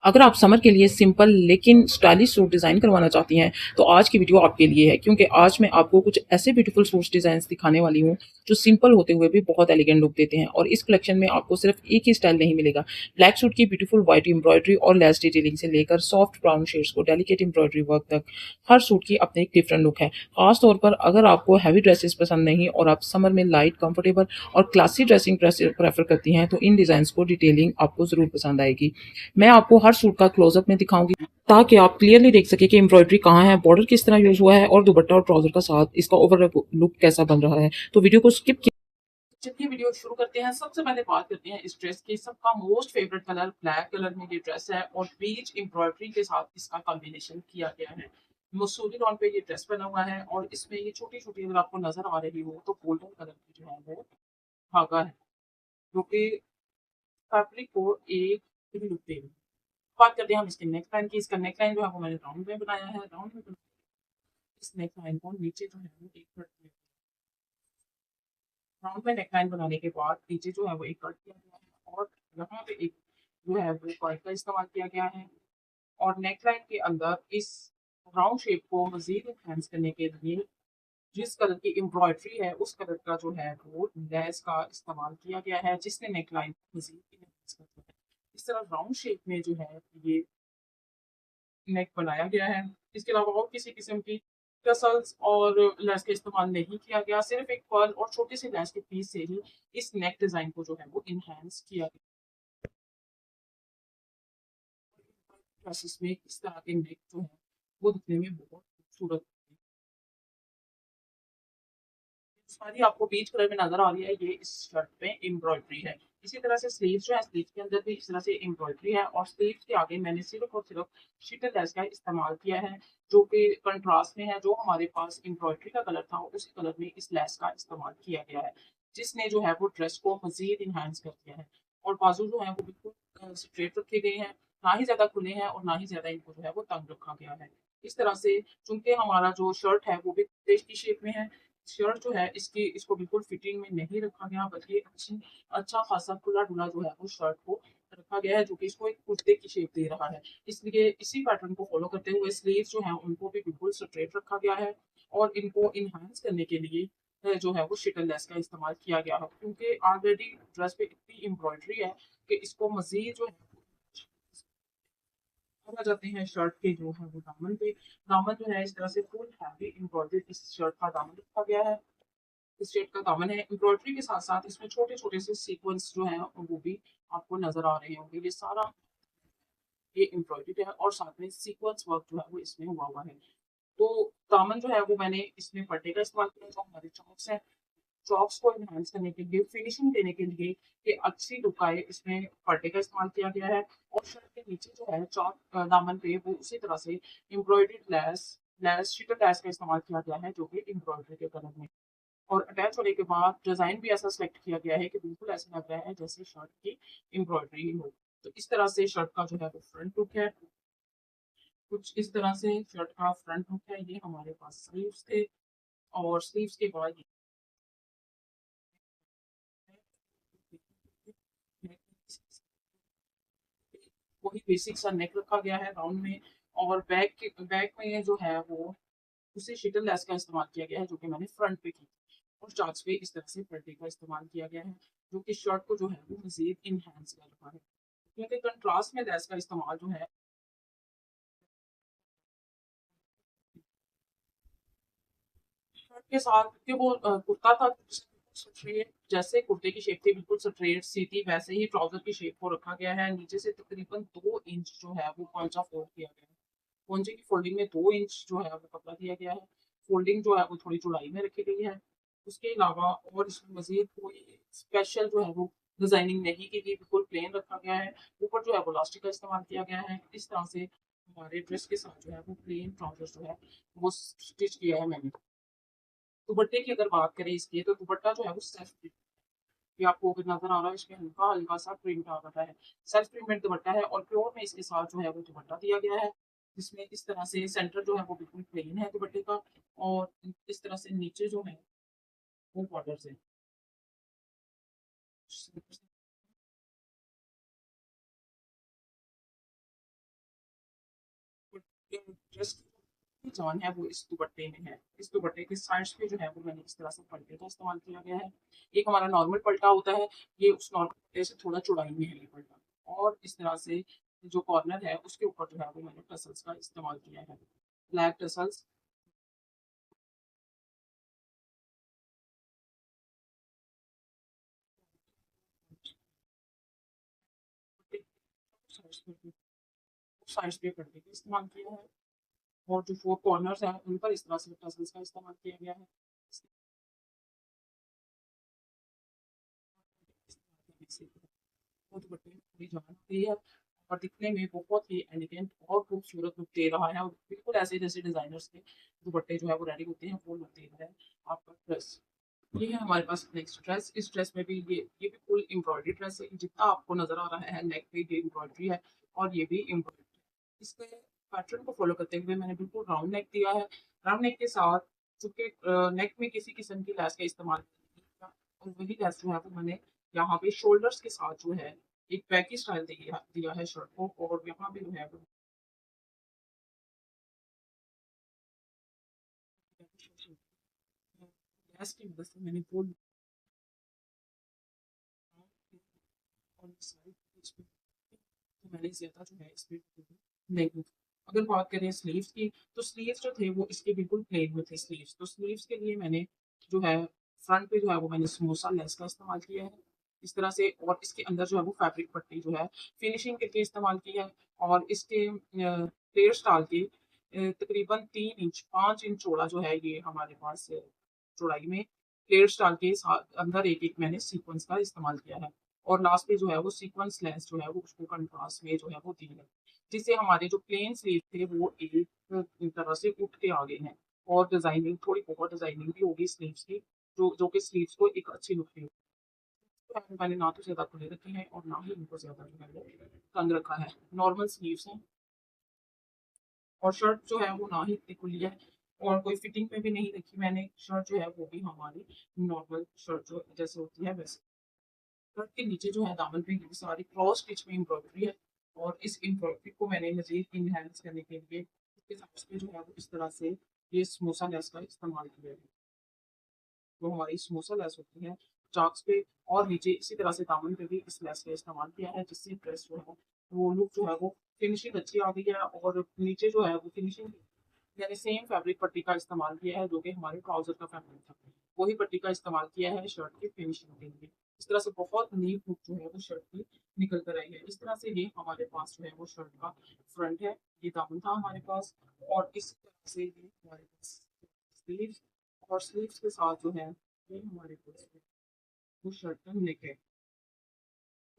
अगर आप समर के लिए सिंपल लेकिन स्टाइलिश सूट डिज़ाइन करवाना चाहती हैं, तो आज की वीडियो आपके लिए है क्योंकि आज मैं आपको कुछ ऐसे ब्यूटीफुल सूट्स डिज़ाइन्स दिखाने वाली हूँ, जो सिंपल होते हुए भी बहुत एलिगेंट लुक देते हैं और इस कलेक्शन में आपको सिर्फ एक ही स्टाइल नहीं मिलेगा। ब्लैक सूट की ब्यूटीफुल व्हाइट एम्ब्रॉयडरी और लेस डिटेलिंग से लेकर सॉफ्ट ब्राउन शेड्स को डेलिकेट एम्ब्रॉयडरी वर्क तक, हर सूट की अपनी एक डिफरेंट लुक है। खास तौर पर अगर आपको हैवी ड्रेसेस पसंद नहीं और आप समर में लाइट, कंफर्टेबल और क्लासी ड्रेसिंग प्रेफर करती हैं, तो इन डिज़ाइन्स को डिटेलिंग आपको ज़रूर पसंद आएगी। मैं आपको हर सूट का क्लोजअप में दिखाऊंगी ताकि आप क्लियरली देख सके कि एम्ब्रॉयडरी कहाँ है, बॉर्डर किस तरह यूज हुआ है और दुपट्टा और ट्राउजर का साथ इसका ओवरऑल लुक कैसा बन रहा है। तो वीडियो को स्किप किया। चलिए वीडियो शुरू करते हैं। सबसे पहले बात करते हैं इस ड्रेस की। सबका most favourite colour black colour में ये ड्रेस है और बीच एम्ब्रॉयडरी के साथ इसका कॉम्बिनेशन किया गया है। मसूरी लॉन पे ये ड्रेस बना हुआ है और इसमें ये छोटी छोटी अगर आपको नजर आ रही हो तो गोल्डन कलर की जो है वो धागा है, जो कि फैब्रिक को एक लुक देगा। बात करते हैं हम इसके नेक लाइन की। इसका नेक लाइन जो है वो मैंने राउंड में बनाया है। राउंड में इस नेक लाइन को नीचे जो है वो एक कट में, राउंड में नेक लाइन बनाने के बाद नीचे जो है वो एक कट किया गया है और यहाँ पे एक जो है वो कर्व का इस्तेमाल किया गया है। और नेक लाइन के अंदर इस राउंड शेप को मजीद इनहेंस करने के लिए जिस कलर की एम्ब्रॉयडरी है उस कलर का जो है वो लेस का इस्तेमाल किया गया है, जिसने नेक लाइन को मजीद इनहेंस कर दिया है। इस तरह राउंड शेप में जो है ये नेक बनाया गया है। इसके अलावा और किसी किस्म की टसल्स और लेस का इस्तेमाल नहीं किया गया। सिर्फ एक पर्ल और छोटे से लेस के पीस से ही इस नेक डिजाइन को जो है वो इनहेंस किया गया। प्रोसेस में इस तरह के नेक जो है वो दिखने में बहुत खूबसूरत है। सारी आपको बीच कलर में नजर आ रही है, ये इस शर्ट पे एम्ब्रॉयडरी है। इसी तरह से स्लीव्स जो है, स्लीव के अंदर भी इस तरह से एम्ब्रॉयडरी है और स्लीव के आगे मैंने सिर्फ और सिर्फ शीटल लेस का इस्तेमाल किया है, जो कि कंट्रास्ट में है। जो हमारे पास एम्ब्रॉयडरी का कलर था उसी कलर में इस लेस का इस्तेमाल किया गया है, जिसने जो है वो ड्रेस को मजीद इनहांस कर दिया है। और बाजू जो है वो बिल्कुल स्ट्रेट रखे गए हैं, ना ही ज्यादा खुले हैं और ना ही ज्यादा इनको जो है वो तंग रखा गया है। इस तरह से चूंकि हमारा जो शर्ट है वो भी देश की शेप में है, शर्ट जो है इसकी इसको बिल्कुल फिटिंग में नहीं रखा गया, बल्कि अच्छा खासा खुला-डुला जो है वो शर्ट को रखा गया है, जो कि इसको एक कुर्ते की शेप दे रहा है। इसलिए इसी पैटर्न को फ़ॉलो करते हुए स्लीव्स जो हैं उनको भी बिल्कुल स्ट्रेट रखा गया है और इनको एनहांस करने के लिए जो है वो शिटल लेस का इस्तेमाल किया गया है। क्योंकि ऑलरेडी ड्रेस पे इतनी एम्ब्रॉयडरी है कि इसको मज़ीद जो है अब आ जाते हैं शर्ट के जो है वो दामन पे। दामन जो है इस तरह से फुल हैवी एम्ब्रॉयडरी इस शर्ट का दामन रखा गया है। स्ट्रेट का दामन है। एम्ब्रॉयडरी के साथ साथ इसमें छोटे छोटे से सीक्वेंस जो हैं वो भी आपको नजर आ रहे होंगे। ये सारा ये एम्ब्रॉयडरी है और साथ में सीक्वेंस वर्क जो है वो इसमें हुआ हुआ है। तो दामन जो है वो मैंने इसमें पट्टे का इस्तेमाल किया, जो हमारे चॉक्स हैं चॉक्स को एनहांस करने के लिए, फिनिशिंग देने के लिए कि अच्छी लुक आए, इसमें पट्टे का इस्तेमाल किया गया है। और शर्ट के नीचे जो है चौक दामन पे वो उसी तरह से एम्ब्रॉयडर्ड लेस लेस शीटर लेस का इस्तेमाल किया गया है, जो कि एम्ब्रॉयडरी के कलर में। और अटैच होने के बाद डिज़ाइन भी ऐसा सेलेक्ट किया गया है कि बिल्कुल ऐसा लग रहा है जैसे शर्ट की एम्ब्रॉयडरी हो। तो इस तरह से शर्ट का जो है वो फ्रंट लुक है। कुछ इस तरह से शर्ट का फ्रंट लुक है। ये हमारे पास स्लीव्स थे और स्लीव्स के बाद ये वही बेसिक सा नेक रखा गया है राउंड में। और बैक में ये जो है वो उसी शिटल लेस का इस्तेमाल किया गया है, जो कि मैंने फ्रंट पे की। और चार्ट्स पे इस तरह से पट्टी का इस्तेमाल किया गया है, जो कि शर्ट को जो है वो मजीद इनहेंस कर रहा है। क्योंकि कंट्रास्ट में लेस का इस्तेमाल जो है शर्ट के साथ कि वो कुर्ता था स्ट्रेट, जैसे कुर्ते की शेप थी बिल्कुल स्ट्रेट सी थी, वैसे ही ट्राउजर की शेप को रखा गया है। नीचे से तकरीबन 2 इंच जो है वो पोंचा फोल्ड किया गया है। पोंचे की फोल्डिंग में 2 इंच जो है वो कपड़ा दिया गया है। फोल्डिंग जो है वो थोड़ी चौड़ाई में रखी गई है। उसके अलावा और इसमें मजीद कोई स्पेशल जो है वो डिजाइनिंग नहीं की गई, बिल्कुल प्लेन रखा गया है। ऊपर जो है वो लास्टिक का इस्तेमाल किया गया है। इस तरह से हमारे ड्रेस के साथ जो है वो प्लेन ट्राउजर जो है वो स्टिच किया है मैंने। दुपट्टे की अगर बात करें इसकी, तो दुपट्टा जो है वो सेल्फ प्रिंट, ये आपको अगर नजर आ रहा है इसमें हल्का हल्का सा प्रिंट आ रहा है। सेल्फ प्रिंटेड दुपट्टा है और प्योर में इसके साथ जो है वो दुपट्टा दिया गया है, जिसमें इस तरह से सेंटर जो है वो बिल्कुल प्लेन है दुपट्टे का। और इस तरह से नीचे जो है वो बॉर्डर से ड्रेस की जान है वो इस दुपट्टे में है। इस दुपट्टे के साइड्स पे जो है वो मैंने इस तरह से पल्टे का इस्तेमाल किया गया है। एक हमारा नॉर्मल पल्टा होता है, ये उस नॉर्मल पल्टे से थोड़ा चौड़ाई में है ये पल्टा। और इस तरह से जो कॉर्नर है उसके ऊपर जो है वो मैंने टसल्स का इस्तेमाल किया है। ब्लैक टसल्स साइड्स पे पल्टे का इस्तेमाल किया है। और जो 4 कॉर्नर्स हैं उन पर इस तरह से टसल्स का इस्तेमाल किया गया है। बहुत बड़ी पूरी जान होती है और दिखने में बहुत ही एलिगेंट और खूबसूरत लुक दे रहा है और बिल्कुल ऐसे जैसे डिजाइनर्स के दुपट्टे जो है वो रेडी होते हैं वो लुक दे रहा है आपका ड्रेस। ये है हमारे पास नेक्स्ट ड्रेस। इस ड्रेस में भी ये भी फुल एम्ब्रॉयडरी ड्रेस है। जितना आपको नजर आ रहा है नेक पे ये एम्ब्रॉयडरी है और ये भी एम्ब्रॉयडरी है। इसके पैटर्न को फॉलो करते हुए मैंने बिल्कुल राउंड नेक दिया है। राउंड नेक के साथ चूंकि नेक में किसी किस्म की लैस का इस्तेमाल नहीं किया और वही लैस जो है वो मैंने यहाँ पे शोल्डर्स के साथ जो है एक बैकी स्टाइल दिया दिया है शर्ट को। और यहाँ पे जो है वो लैस की मदद से मैंने वो और साइड इस पे तो मैंने ज़्यादा जो है इसमें नहीं की। अगर बात करें स्लीव्स की तो स्लीव्स जो थे वो इसके बिल्कुल प्लेन में थे स्लीव्स। तो स्लीव्स के लिए मैंने जो है फ्रंट पे जो है वो मैंने समोसा लेस का इस्तेमाल किया है इस तरह से। और इसके अंदर जो है वो फैब्रिक पट्टी जो है फिनिशिंग के लिए इस्तेमाल की है। और इसके प्लेयर्स डाल के तकरीबन 3 इंच 5 इंच चौड़ा जो है ये हमारे पास चौड़ाई में प्लेयर्स डाल के अंदर एक एक मैंने सीक्वेंस का इस्तेमाल किया है। और लास्ट पे जो है वो सीक्वेंस लेस जो है वो उसको कंट्रास्ट में जो है वो दी है जिससे हमारे जो प्लेन स्लीव थे वो एक तरह से उठ के आ गए हैं। और डिजाइनिंग थोड़ी बहुत डिजाइनिंग भी होगी स्लीव्स की जो कि स्लीव्स को एक अच्छी लुक दी। तो मैंने ना तो ज्यादा खुले रखे हैं और ना ही इनको ज्यादा जो है वो तंग रखा है। नॉर्मल स्लीव्स हैं और शर्ट जो है वो ना ही इतनी खुली है और कोई फिटिंग में भी नहीं रखी मैंने। शर्ट जो है वो भी हमारी नॉर्मल शर्ट जो जैसे होती है वैसे। शर्ट के नीचे जो है दामन पे ये सारी क्रॉस स्टिच में एम्ब्रॉयडरी है। और इस एम्ब्रॉयडरी को मैंने मजीद इनहेंस करने के लिए इसके साइड्स पे जो है वो इस तरह से ये समोसा लेस का इस्तेमाल किया है। जो हमारी समोसा लेस होती है चाक्स पे और नीचे इसी तरह से दामन पे भी इस लेस का इस्तेमाल किया है जिससे ड्रेस जो है वो लुक जो है वो फिनिशिंग अच्छी आ गई है। और नीचे जो है वो फिनिशिंग यानी सेम फैब्रिक पट्टी का इस्तेमाल किया है जो कि हमारे ट्राउजर का फैब्रिक था। वही पट्टी का इस्तेमाल किया है शर्ट की फिनिशिंग के लिए। इस तरह से बहुत नीट लुक जो है वो शर्ट की निकल कर आई है। इस तरह से ये हमारे पास जो है वो शर्ट का फ्रंट है। ये दामन था हमारे पास और इस तरह से ये हमारे पास स्लीव्स और स्लीव्स के साथ जो है ये हमारे पास वो शर्ट का नेक है।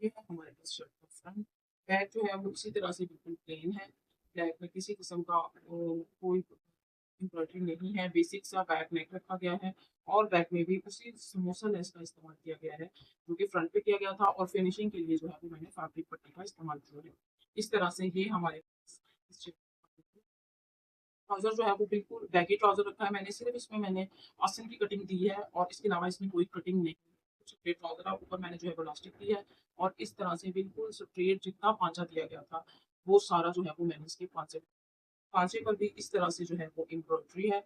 ये है हमारे पास शर्ट का फ्रंट। बैक जो है वो उसी तरह से बिल्कुल प्लेन है। बैक में किसी किस्म का कोई एम्ब्रॉयडरी नहीं है। बेसिक सा बैक नेक रखा गया है और बैक में भी उसी समोसा लेस का इस्तेमाल किया गया है जो कि फ्रंट पे किया गया था। और फिनिशिंग के लिए जो है वो मैंने फैब्रिक पट्टी का इस्तेमाल किया है। इस तरह से ये हमारे ट्राउजर जो है वो बिल्कुल बैगी ट्राउजर रखा है मैंने। सिर्फ इसमें मैंने आस्तीन की कटिंग दी है और इसके अलावा इसमें कोई कटिंग नहीं है। स्ट्रेट ट्राउजर है ऊपर मैंने जो है प्लास्टिक दी है और इस तरह से बिल्कुल स्ट्रेट जितना पांचा दिया गया था वो सारा जो है वो मैंने इसके पांचे पांचे पर भी इस तरह से जो है वो एम्ब्रॉयडरी है।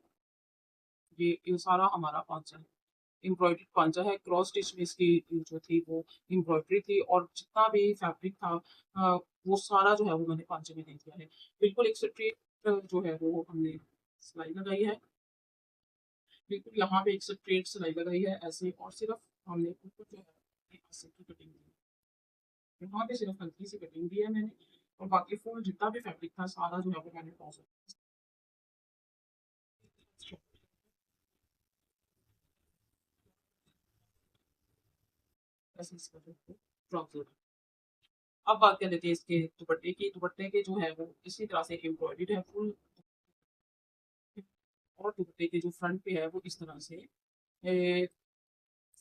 ये सारा हमारा पांचा है एम्ब्रॉयडरी पांचा है। क्रॉस स्टिच में इसकी जो थी वो एम्ब्रॉयडरी थी और जितना भी फैब्रिक था वो सारा जो है वो मैंने पांचे में दे दिया है। बिल्कुल एक स्ट्रेट जो है वो हमने सिलाई लगाई है। बिल्कुल यहाँ पे एक स्ट्रेट सिलाई लगाई है ऐसे और सिर्फ हमने ऊपर जो है एक आंसर की कटिंग दी है। यहाँ पे सिर्फ हल्की सी कटिंग दी है मैंने और बाकी फुल जितना भी फैब्रिक था सारा जो है वो मैंने ट्राउजर ऐसे इसका जो है ट्राउजर। अब बात कर लेते हैं इसके दुपट्टे की। दुपट्टे के जो है वो इसी तरह से एम्ब्रॉयडर्ड है फुल। और दुपट्टे के जो फ्रंट पे है वो इस तरह से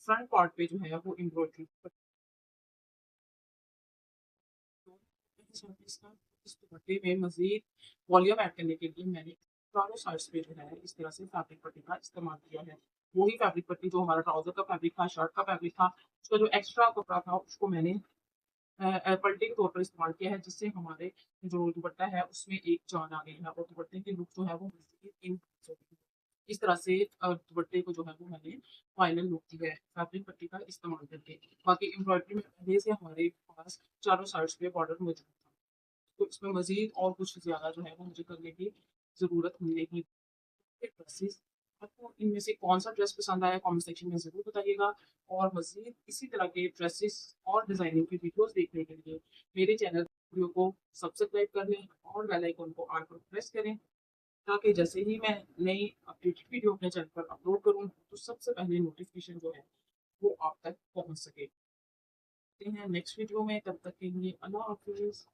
फ्रंट पार्ट पे जो है वो एम्ब्रॉयडरी इसका इस दुपट्टे में मजीद वॉल्यूम ऐड करने के लिए मैंने चारों साइड्स पे जो है इस तरह से फैब्रिक पट्टी का इस्तेमाल किया है। वही फैब्रिक पट्टी जो हमारा ट्राउजर का फैब्रिक था शर्ट का फैब्रिक था उसका जो एक्स्ट्रा कपड़ा था उसको मैंने पलटे के तौर पर इस्तेमाल किया है, जिससे हमारे जो दुपट्टा है उसमें एक जान आ गई है और दुपट्टे की लुक जो है वो मज़ीद इनहांस हो गई है। इस तरह से दुपट्टे को जो है वो मैंने फाइनल लुक दी है फैब्रिक पट्टी का इस्तेमाल करके। बाकी एम्ब्रॉयडरी में पहले से हमारे पास चारों साइड्स पे बॉर्डर मौजूद था, तो इसमें मज़ीद और कुछ ज़्यादा जो है वो मुझे करने की ज़रूरत नहीं। ड्रेसेस आपको इनमें से कौन-सा ड्रेस पसंद आया कमेंट सेक्शन में ज़रूर बताइएगा और मज़ीद इसी तरह के ड्रेसेस और डिज़ाइनिंग की वीडियोज़ देखने के लिए मेरे चैनल वीडियो को सब्सक्राइब कर लें और बेल आइकन को ऑल पर प्रेस करें, ताकि जैसे ही मैं नई अपडेटेड वीडियो अपने चैनल पर अपलोड करूँ, तो सबसे पहले नोटिफ़िकेशन जो है वो आप तक पहुँच सके। मिलते हैं नेक्स्ट वीडियो में, तब तक के लिए अल्लाह हाफ़िज़।